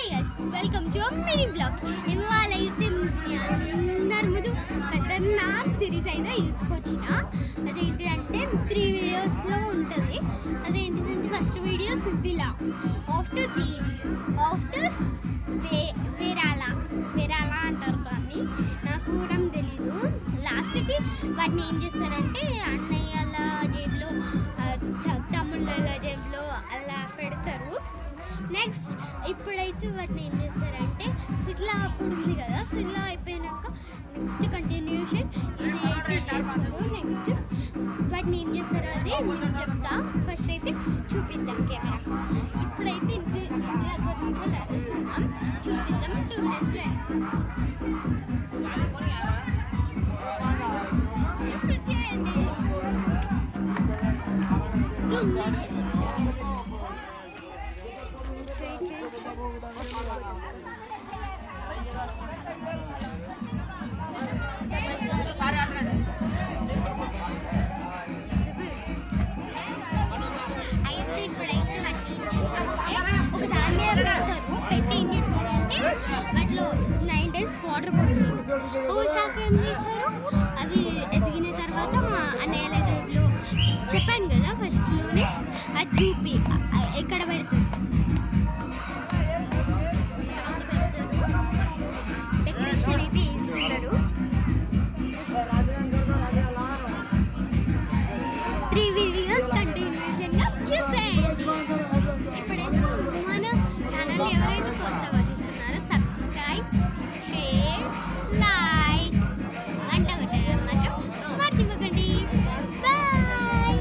Hi guys, welcome to mini blog. ఇవాళ అయితే అందరి ముందు ఖతర్నాక్ సిరీస్ అయితే తీసుకొచ్చిన. అదేంటి అంటే 3 వీడియోస్లో ఉంటుంది. అదేంటిదంటే ఫస్ట్ వీడియో సిద్ధిలా, ఆఫ్టర్ వేరాలా అంటారు, కానీ నాకు కూడా తెలీదు. లాస్ట్కి వాటిని ఏం చేస్తారంటే అన్నయ్యల జేబులో, తమ్ముళ్ళ జేబులో అలా పెడతారు. నెక్స్ట్ ఇప్పుడైతే వాటిని ఏం చేస్తారంటే సిడ్లా అప్పుడు ఉంది కదా, సిడ్లా అయిపోయినాక నెక్స్ట్ కంటిన్యూషన్ ఇది అయితే చేస్తారు. నెక్స్ట్ వాటిని ఏం చేస్తారో అదే నేను చెప్తా. ఫస్ట్ అయితే చూపిద్దాం కెమెరా. ఇప్పుడైతే ఇంటి గురించి వెళ్తున్నాం, చూపిద్దాం. 2 minutes చెప్పేయండి. అయితే ఇప్పుడైతే వాటిని ఏం చేస్తారంటే ఒక దాని మీద పెడతారు. పెట్టి ఏం చేస్తారంటే వాటిలో 9 days వాటర్ పోస్తారు. పోసాక ఏం చేస్తారు, అవి ఎదిగిన తర్వాత మా అన్నయ్యల జేబులో చెప్పాను కదా ఫస్ట్లోనే, అది చూపి ఎక్కడ పెడతారు